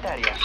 area.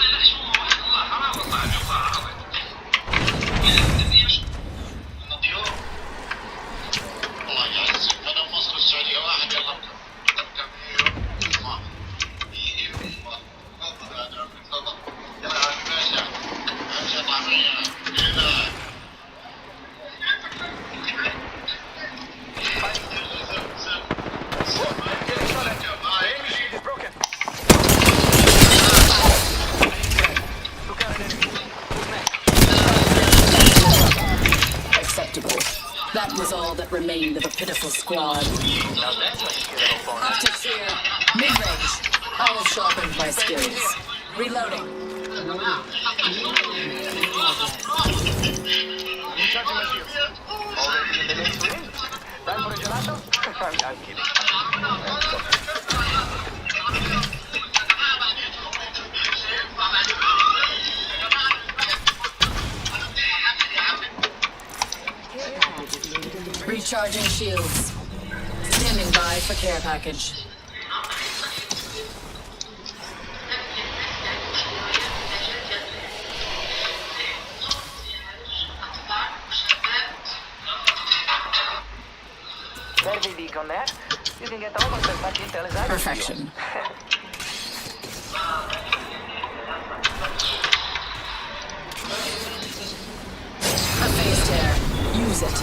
That was all that remained of a pitiful squad. Now that's what you get up on. Optics here. Mid-range. I have sharpened my skills. Reloading. Recharging my shields. Already in the next ring? Time for a gelato? I'm kidding. Recharging shields. Standing by for care package. Survey beacon there. You can get almost as much intel as I can. Perfection. A phase tear. Use it.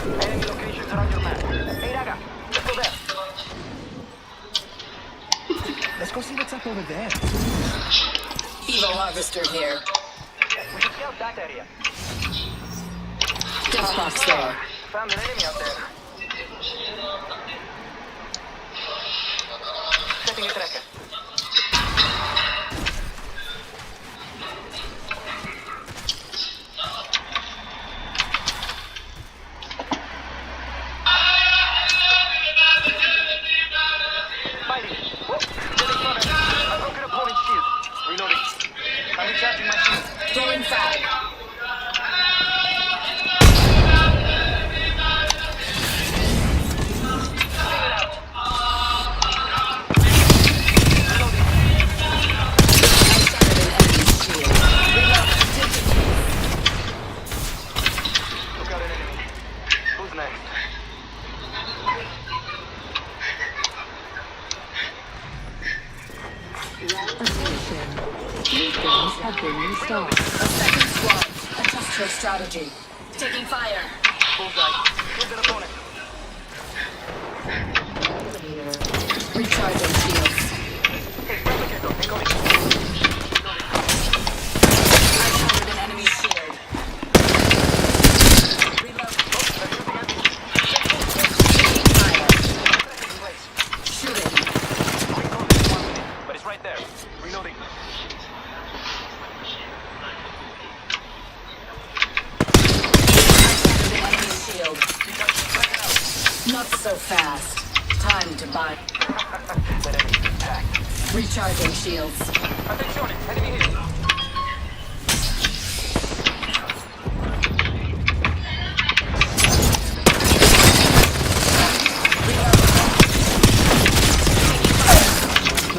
Enemy locations are on your map. Hey, Raga, let's go there. Let's go see what's up over there. Evo harvester here. We should scout that area. Death box there. Found an enemy out there. Setting a tracker. Fighting. Whoop. Getting shot at. I broke an opponent's shield. Reloading. I'm recharging my shield. Throwing frag. Took out an enemy. Who's next? Beacons have been installed. A second squad. Adjust your strategy. Taking fire. Bullseye. Killed an opponent. Recharging shields. Hey, replicator. Incoming. I covered an enemy shield. Reload. Taking fire. Shooting. But it's right there. Reloading. I covered an enemy shield. Not so fast. Time to buy. That enemy is packed. Recharging shields. Attenzione, enemy hit.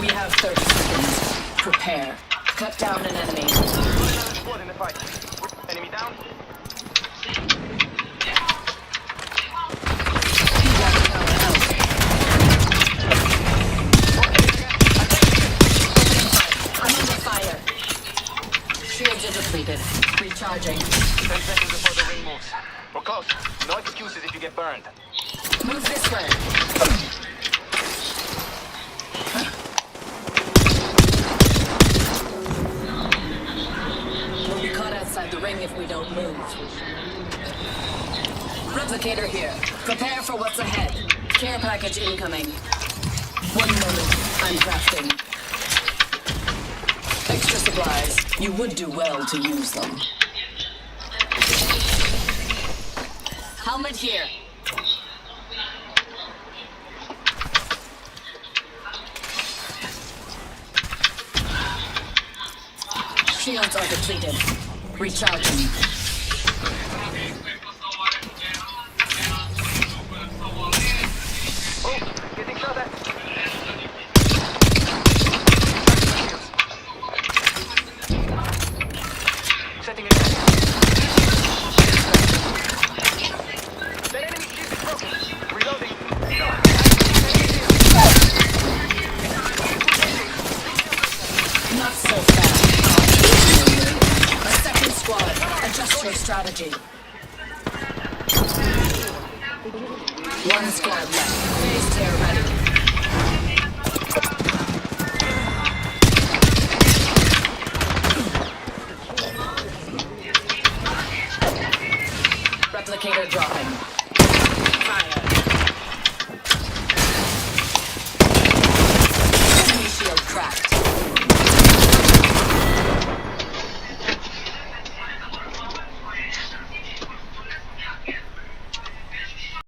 We have 30 seconds. Prepare. Cut down an enemy. Another squad in the fight. Enemy down. I'm under fire. Shields are depleted. Recharging. 10 seconds before the ring moves. We're close. No excuses if you get burned. Move this way. We'll be caught outside the ring if we don't move. Replicator here. Prepare for what's ahead. Care package incoming. 1 moment. I'm crafting. Extra supplies. You would do well to use them. Helmet here. Shields are depleted. Recharging. Oh, getting shot at. strategy. One squad left. Phase tear ready. Replicator drop.